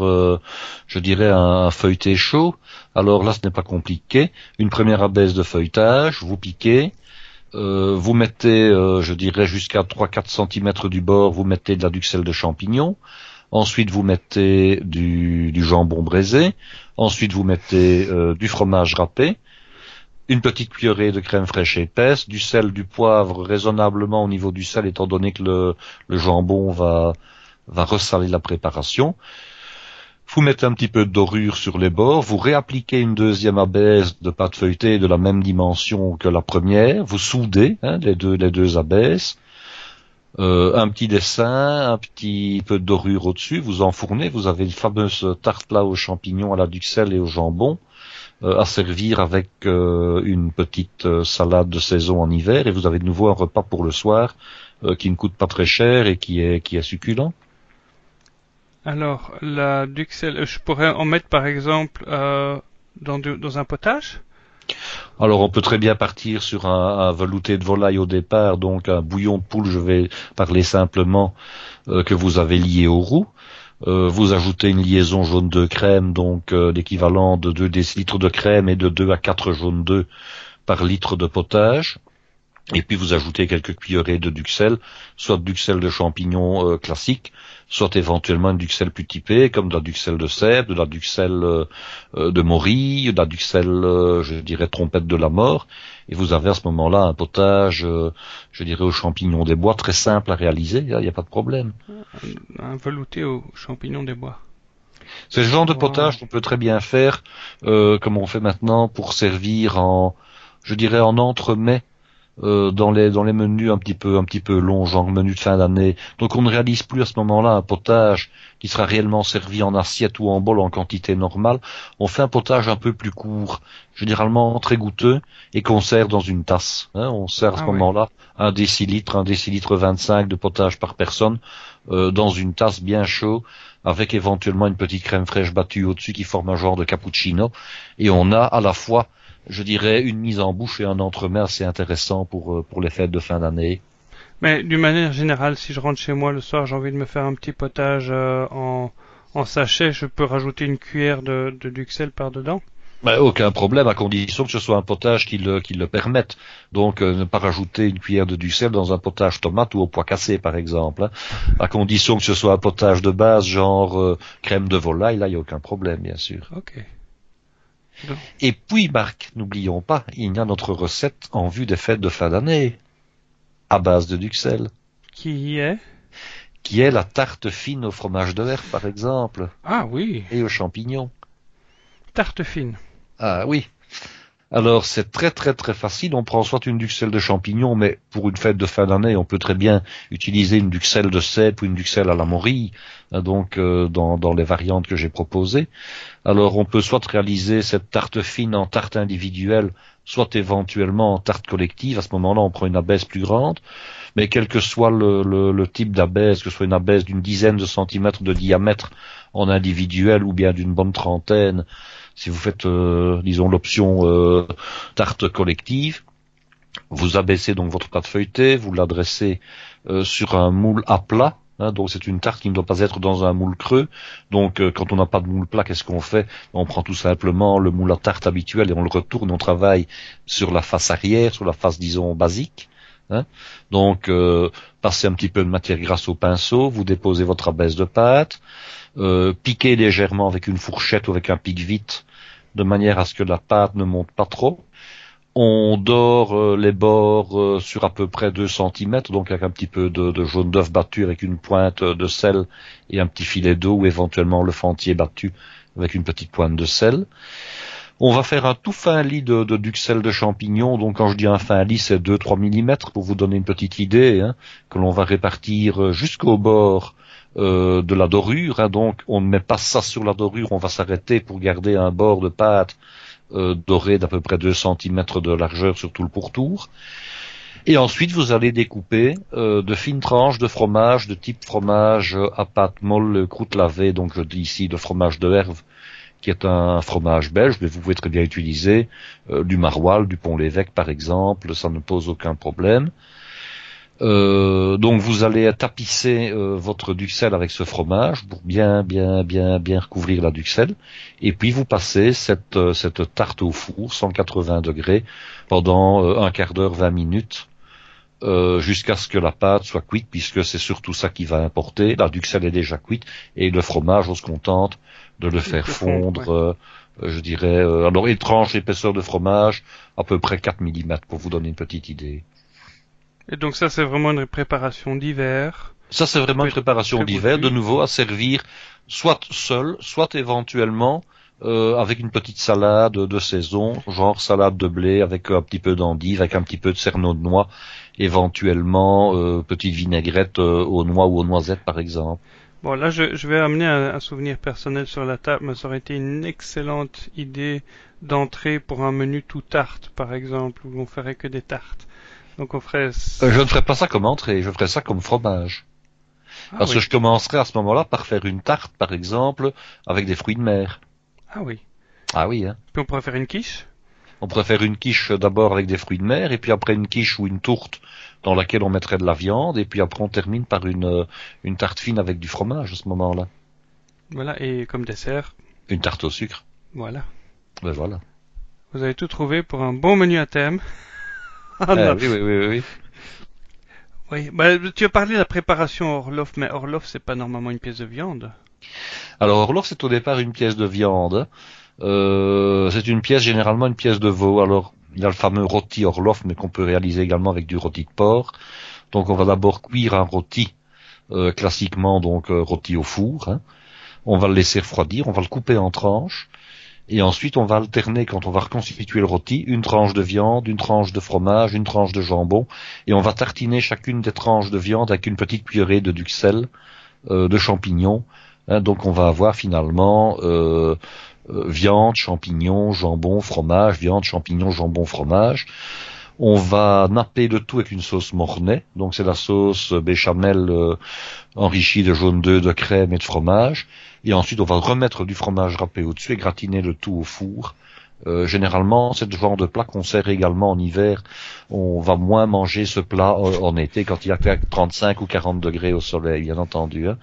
je dirais, un feuilleté chaud. Alors là, ce n'est pas compliqué. Une première abaisse de feuilletage, vous piquez, vous mettez, je dirais, jusqu'à 3-4 cm du bord, vous mettez de la duxelle de champignons. Ensuite, vous mettez du jambon braisé. Ensuite, vous mettez du fromage râpé. Une petite cuillerée de crème fraîche épaisse, du sel, du poivre raisonnablement au niveau du sel, étant donné que le jambon va ressaler la préparation. Vous mettez un petit peu de dorure sur les bords, vous réappliquez une deuxième abaisse de pâte feuilletée de la même dimension que la première, vous soudez les deux abaisses, un petit dessin, un petit peu de dorure au-dessus, vous enfournez, vous avez une fameuse tarte là aux champignons, à la duxelle et au jambon, à servir avec une petite salade de saison en hiver, et vous avez de nouveau un repas pour le soir qui ne coûte pas très cher et qui est succulent. Alors, la duxelle, je pourrais en mettre par exemple dans un potage? Alors on peut très bien partir sur un velouté de volaille au départ, donc un bouillon de poule, je vais parler simplement, que vous avez lié au roux. Vous ajoutez une liaison jaune d'œuf crème, donc l'équivalent de 2 décilitres de crème et de 2 à 4 jaunes d'œufs par litre de potage. Et puis vous ajoutez quelques cuillerées de duxelle, soit de duxelle de champignons classique, soit éventuellement une duxelle plus typée, comme de la duxelle de cèpe, de la duxelle de morille, de la duxelle, je dirais, trompette de la mort. Et vous avez à ce moment-là un potage, je dirais, aux champignons des bois, très simple à réaliser, il n'y a pas de problème. Un velouté aux champignons des bois. C'est le genre de potage qu'on peut très bien faire, comme on fait maintenant, pour servir en entremets, dans les menus un petit peu longs, genre menu de fin d'année. Donc on ne réalise plus à ce moment-là un potage qui sera réellement servi en assiette ou en bol en quantité normale. On fait un potage un peu plus court, généralement très goûteux, et qu'on sert dans une tasse. On sert à ce moment-là 1 décilitre 25 de potage par personne, dans une tasse bien chaud, avec éventuellement une petite crème fraîche battue au-dessus qui forme un genre de cappuccino. Et on a à la fois, je dirais, une mise en bouche et un entremets assez intéressant pour les fêtes de fin d'année. Mais d'une manière générale, si je rentre chez moi le soir, j'ai envie de me faire un petit potage en sachet, je peux rajouter une cuillère de duxelle par-dedans? Bah, aucun problème, à condition que ce soit un potage qui le permette. Donc, ne pas rajouter une cuillère de duxelles dans un potage tomate ou au pois cassé, par exemple. Hein. À condition que ce soit un potage de base, genre crème de volaille, là, il n'y a aucun problème, bien sûr. Ok. Et puis, Marc, n'oublions pas, il y a notre recette en vue des fêtes de fin d'année, à base de duxelles, Qui est? qui est la tarte fine au fromage de verre, par exemple, Ah oui, et aux champignons. tarte fine. Ah oui. Alors c'est très très très facile, on prend soit une duxelle de champignons, mais pour une fête de fin d'année, on peut très bien utiliser une duxelle de cèpe ou une duxelle à la morille, hein, donc dans les variantes que j'ai proposées. Alors on peut soit réaliser cette tarte fine en tarte individuelle, soit éventuellement en tarte collective. À ce moment-là, on prend une abaisse plus grande, mais quel que soit le type d'abaisse, que ce soit une abaisse d'une dizaine de centimètres de diamètre en individuel ou bien d'une bonne trentaine, si vous faites, disons, l'option tarte collective, vous abaissez donc votre pâte feuilletée, vous l'adressez sur un moule à plat. Hein, donc c'est une tarte qui ne doit pas être dans un moule creux. Donc quand on n'a pas de moule plat, qu'est-ce qu'on fait? On prend tout simplement le moule à tarte habituel et on le retourne. On travaille sur la face arrière, sur la face, disons, basique. Hein. Donc passez un petit peu de matière grasse au pinceau, vous déposez votre abaisse de pâte, piquez légèrement avec une fourchette ou avec un pique-vite, de manière à ce que la pâte ne monte pas trop. On dore les bords sur à peu près 2 centimètres, donc avec un petit peu de jaune d'œuf battu avec une pointe de sel et un petit filet d'eau, ou éventuellement le fentier battu avec une petite pointe de sel. On va faire un tout fin lit de duxelles de champignons, donc quand je dis un fin lit, c'est 2-3 millimètres, pour vous donner une petite idée, hein, que l'on va répartir jusqu'au bord de la dorure, hein, donc on ne met pas ça sur la dorure, on va s'arrêter pour garder un bord de pâte doré d'à peu près 2 centimètres de largeur sur tout le pourtour. Et ensuite vous allez découper de fines tranches de fromage de type fromage à pâte molle, croûte lavée, donc je dis ici de fromage de Herve, qui est un fromage belge, mais vous pouvez très bien utiliser du maroilles, du Pont-l'Évêque par exemple, ça ne pose aucun problème. Donc vous allez tapisser votre duxelle avec ce fromage pour bien recouvrir la duxelle, et puis vous passez cette tarte au four 180 degrés pendant un quart d'heure, 20 minutes, jusqu'à ce que la pâte soit cuite, puisque c'est surtout ça qui va importer. La duxelle est déjà cuite et le fromage, on se contente de le faire fondre. Je dirais alors étrange épaisseur de fromage à peu près 4 millimètres pour vous donner une petite idée. Et donc ça, c'est vraiment une préparation d'hiver. Ça, c'est vraiment une préparation d'hiver, de nouveau à servir soit seul, soit éventuellement avec une petite salade de saison, genre salade de blé avec un petit peu d'endive, avec un petit peu de cerneau de noix, éventuellement petite vinaigrette aux noix ou aux noisettes par exemple. Bon, là, je vais amener un souvenir personnel sur la table, mais ça aurait été une excellente idée d'entrée pour un menu tout tarte, par exemple, où on ferait que des tartes. Donc on ferait... Je ne ferais pas ça comme entrée, je ferais ça comme fromage. Parce que je commencerai à ce moment-là par faire une tarte, par exemple, avec des fruits de mer. Ah oui. Ah oui, hein. Puis on pourrait faire une quiche. On pourrait faire une quiche d'abord avec des fruits de mer, et puis après une quiche ou une tourte dans laquelle on mettrait de la viande, et puis après on termine par une tarte fine avec du fromage à ce moment-là. Voilà, et comme dessert... Une tarte au sucre. Voilà. Ben voilà. Vous avez tout trouvé pour un bon menu à thème. Oui. Oui, bah, tu as parlé de la préparation Orloff, mais Orloff, c'est pas normalement une pièce de viande. Alors Orloff, c'est au départ une pièce de viande. C'est une pièce, généralement une pièce de veau. Alors, il y a le fameux rôti Orloff, mais qu'on peut réaliser également avec du rôti de porc. Donc, on va d'abord cuire un rôti, classiquement, donc rôti au four. Hein. On va le laisser refroidir, on va le couper en tranches. Et ensuite, on va alterner, quand on va reconstituer le rôti, une tranche de viande, une tranche de fromage, une tranche de jambon, et on va tartiner chacune des tranches de viande avec une petite cuillerée de duxelles, de champignons. Hein, donc, on va avoir finalement viande, champignons, jambon, fromage, viande, champignons, jambon, fromage. On va napper le tout avec une sauce Mornay, donc c'est la sauce béchamel enrichie de jaune d'œuf, de crème et de fromage. Et ensuite, on va remettre du fromage râpé au-dessus et gratiner le tout au four. Généralement, c'est le genre de plat qu'on sert également en hiver. On va moins manger ce plat en été quand il y a 35 ou 40 degrés au soleil, bien entendu. Hein.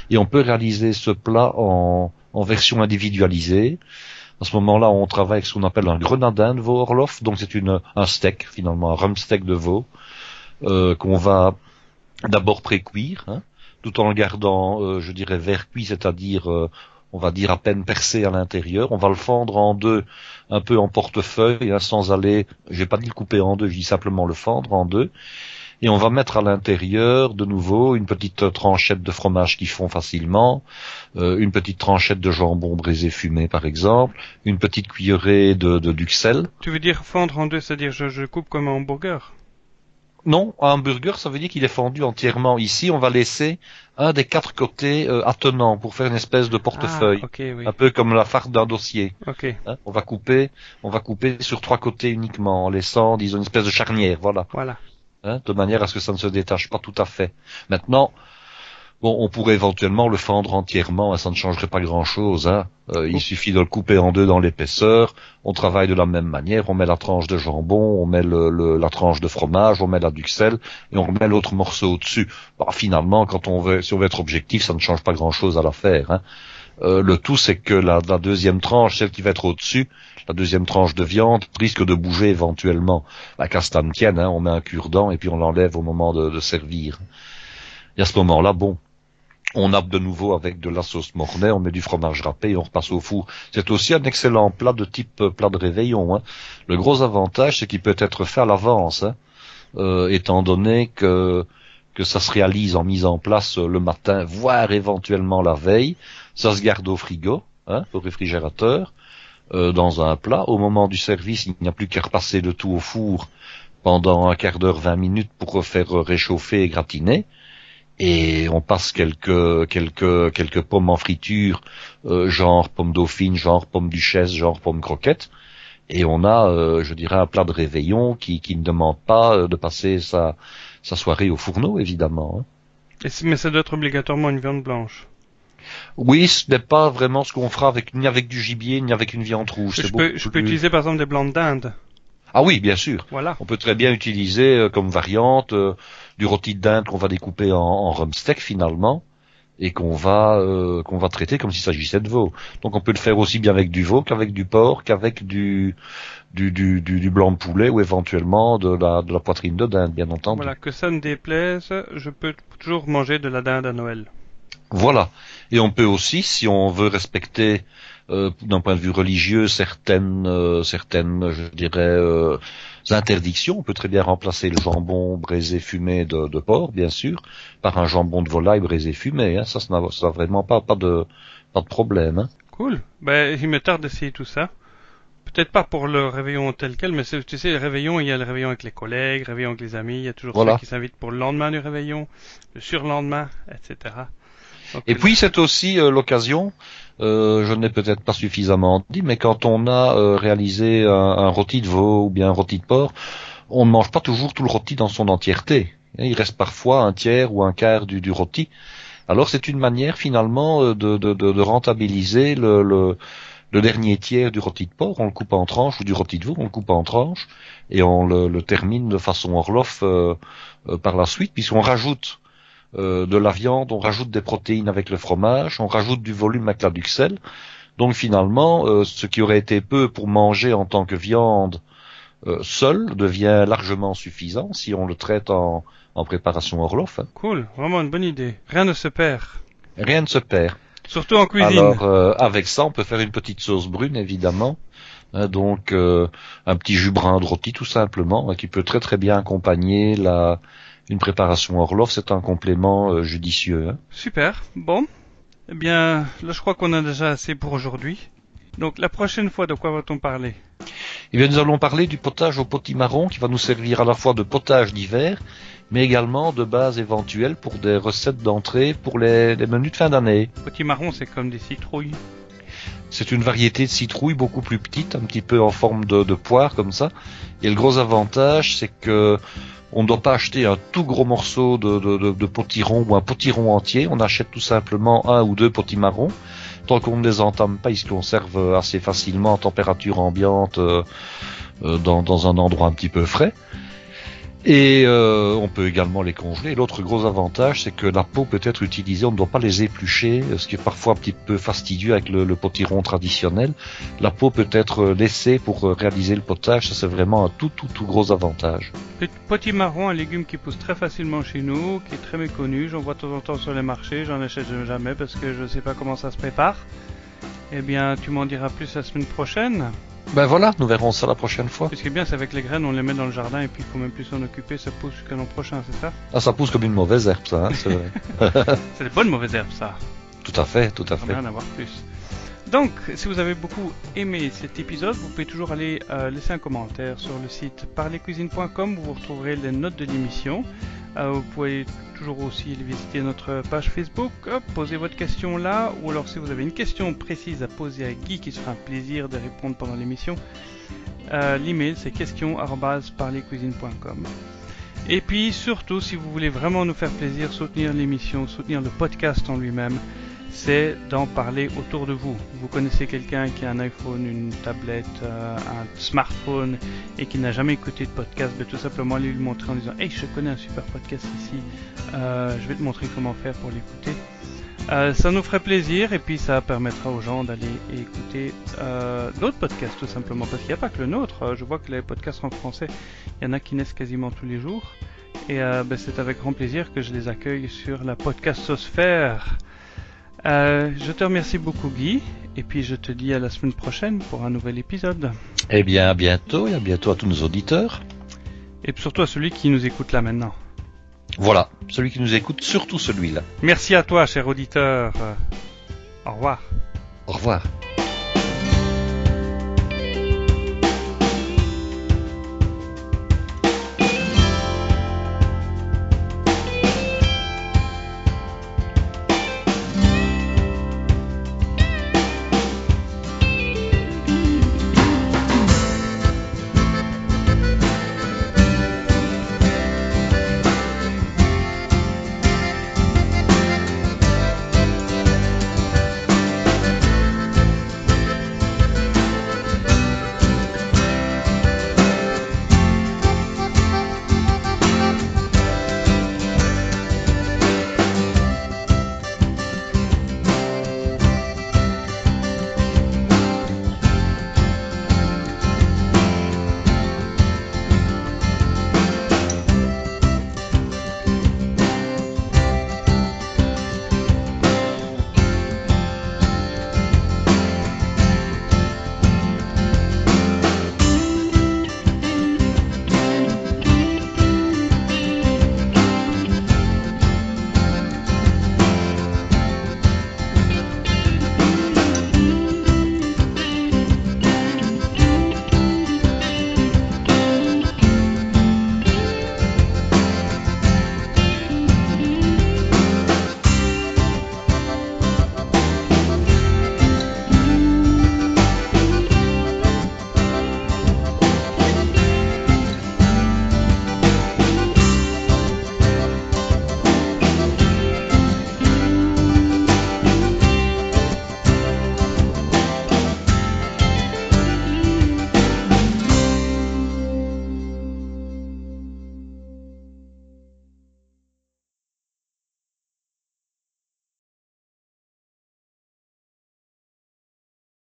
Et on peut réaliser ce plat en version individualisée, À ce moment-là, on travaille avec ce qu'on appelle un grenadin de veau Orloff, donc c'est un steak, finalement, un rump steak de veau, qu'on va d'abord pré-cuire, hein, tout en le gardant, je dirais, vert cuit, c'est-à-dire, on va dire à peine percé à l'intérieur. On va le fendre en deux, un peu en portefeuille, hein, sans aller, j'ai pas dit le couper en deux, je dis simplement le fendre en deux. Et on va mettre à l'intérieur, de nouveau, une petite tranchette de fromage qui fond facilement, une petite tranchette de jambon braisé fumé, par exemple, une petite cuillerée de duxelles. Tu veux dire fendre en deux, c'est-à-dire je coupe comme un hamburger? Non, un burger, ça veut dire qu'il est fendu entièrement. Ici, on va laisser un des quatre côtés attenant pour faire une espèce de portefeuille, okay, oui. un peu comme la farce d'un dossier. Okay. Hein, on va couper sur trois côtés uniquement, en laissant, disons, une espèce de charnière, voilà. Hein, de manière à ce que ça ne se détache pas tout à fait. Maintenant, bon, on pourrait éventuellement le fendre entièrement, hein, ça ne changerait pas grand-chose. Hein. Il suffit de le couper en deux dans l'épaisseur. On travaille de la même manière. On met la tranche de jambon, on met la tranche de fromage, on met la duxelle et on remet l'autre morceau au-dessus. Bah, finalement, si on veut être objectif, ça ne change pas grand-chose à l'affaire. Hein. Le tout, c'est que la deuxième tranche, celle qui va être au-dessus, la deuxième tranche de viande, risque de bouger éventuellement. Bah, qu'à ça ne tienne, hein, on met un cure-dent et puis on l'enlève au moment de servir. Et à ce moment-là, bon, on nappe de nouveau avec de la sauce Mornay, on met du fromage râpé et on repasse au four. C'est aussi un excellent plat de type plat de réveillon. Hein. Le gros avantage, c'est qu'il peut être fait à l'avance, hein, étant donné que ça se réalise en mise en place le matin, voire éventuellement la veille. Ça se garde au frigo, hein, au réfrigérateur, dans un plat. Au moment du service, il n'y a plus qu'à repasser le tout au four pendant un quart d'heure, 20 minutes pour faire réchauffer et gratiner. Et on passe quelques pommes en friture, genre pommes dauphines, genre pommes duchesse, genre pommes croquettes. Et on a, je dirais, un plat de réveillon qui ne demande pas de passer sa soirée au fourneau, évidemment. Hein. Mais ça doit être obligatoirement une viande blanche. Oui, ce n'est pas vraiment ce qu'on fera ni avec du gibier, ni avec une viande rouge. Je peux utiliser par exemple des blancs de dinde. Ah oui, bien sûr. Voilà. On peut très bien utiliser comme variante du rôti de dinde qu'on va découper en rump steak finalement et qu'on va traiter comme s'il s'agissait de veau. Donc on peut le faire aussi bien avec du veau qu'avec du porc, qu'avec du blanc de poulet ou éventuellement de la poitrine de dinde, bien entendu. Voilà, que ça ne déplaise, je peux toujours manger de la dinde à Noël. Voilà. Et on peut aussi, si on veut respecter d'un point de vue religieux certaines je dirais interdictions, on peut très bien remplacer le jambon braisé fumé de porc, bien sûr, par un jambon de volaille braisé fumé. Hein. Ça n'a vraiment pas de problème. Hein. Cool. Ben, il me tarde d'essayer tout ça. Peut-être pas pour le réveillon tel quel, mais tu sais, le réveillon, il y a le réveillon avec les collègues, le réveillon avec les amis, il y a toujours ceux qui s'invitent pour le lendemain du réveillon, le surlendemain, etc. Donc, et puis c'est aussi l'occasion, je n'ai peut-être pas suffisamment dit, mais quand on a réalisé un rôti de veau ou bien un rôti de porc, on ne mange pas toujours tout le rôti dans son entièreté. Il reste parfois un tiers ou un quart du rôti. Alors c'est une manière finalement de rentabiliser le dernier tiers du rôti de porc, on le coupe en tranches, ou du rôti de veau, on le coupe en tranches, et on le termine de façon Orloff par la suite, puisqu'on rajoute de la viande, on rajoute des protéines avec le fromage, on rajoute du volume avec la duxelle. Donc finalement, ce qui aurait été peu pour manger en tant que viande seul devient largement suffisant si on le traite en préparation Orloff. Hein. Cool, vraiment une bonne idée. Rien ne se perd. Rien ne se perd. Surtout en cuisine. Alors avec ça, on peut faire une petite sauce brune évidemment. Hein, donc un petit jus brun de rôti tout simplement, qui peut très très bien accompagner une préparation Orloff, c'est un complément judicieux. Hein. Super, bon. Eh bien, là je crois qu'on a déjà assez pour aujourd'hui. Donc la prochaine fois, de quoi va-t-on parler ? Eh bien, nous allons parler du potage au potimarron qui va nous servir à la fois de potage d'hiver, mais également de base éventuelle pour des recettes d'entrée pour les menus de fin d'année. Potimarron, c'est comme des citrouilles. C'est une variété de citrouille beaucoup plus petite, un petit peu en forme de poire comme ça. Et le gros avantage, c'est que on ne doit pas acheter un tout gros morceau de potiron ou un potiron entier. On achète tout simplement un ou deux potimarrons. Tant qu'on ne les entame pas, ils se conservent assez facilement en température ambiante dans un endroit un petit peu frais. Et on peut également les congeler. L'autre gros avantage, c'est que la peau peut être utilisée, on ne doit pas les éplucher, ce qui est parfois un petit peu fastidieux avec le potiron traditionnel. La peau peut être laissée pour réaliser le potage, ça c'est vraiment un tout gros avantage. Potimarron, un légume qui pousse très facilement chez nous, qui est très méconnu, j'en vois de temps en temps sur les marchés, j'en achète jamais parce que je ne sais pas comment ça se prépare. Eh bien, tu m'en diras plus la semaine prochaine. Ben voilà, nous verrons ça la prochaine fois. Ce qui est bien, c'est avec les graines, on les met dans le jardin et puis il faut même plus s'en occuper, ça pousse jusqu'à l'an prochain, c'est ça? Ah, ça pousse comme une mauvaise herbe, ça, hein, c'est vrai. C'est des bonnes mauvaises herbes, ça. Tout à fait, tout à fait. Rien à voir plus. Donc, si vous avez beaucoup aimé cet épisode, vous pouvez toujours aller laisser un commentaire sur le site parlercuisine.com où vous retrouverez les notes de l'émission. Vous pouvez toujours aussi visiter notre page Facebook, poser votre question là, ou alors si vous avez une question précise à poser à Guy qui se fera un plaisir de répondre pendant l'émission, l'email c'est question@parlercuisine.com. Et puis surtout, si vous voulez vraiment nous faire plaisir, soutenir l'émission, soutenir le podcast en lui-même, c'est d'en parler autour de vous. Vous connaissez quelqu'un qui a un iPhone, une tablette, un smartphone et qui n'a jamais écouté de podcast, tout simplement aller lui montrer en disant « Hey, je connais un super podcast ici, je vais te montrer comment faire pour l'écouter ». Ça nous ferait plaisir et puis ça permettra aux gens d'aller écouter d'autres podcasts tout simplement, parce qu'il n'y a pas que le nôtre. Je vois que les podcasts en français, il y en a qui naissent quasiment tous les jours et c'est avec grand plaisir que je les accueille sur la podcastosphère. Je te remercie beaucoup Guy et puis je te dis à la semaine prochaine pour un nouvel épisode. Eh bien à bientôt et à bientôt à tous nos auditeurs. Et surtout à celui qui nous écoute là maintenant. Voilà, celui qui nous écoute, surtout celui-là. Merci à toi cher auditeur. Au revoir. Au revoir.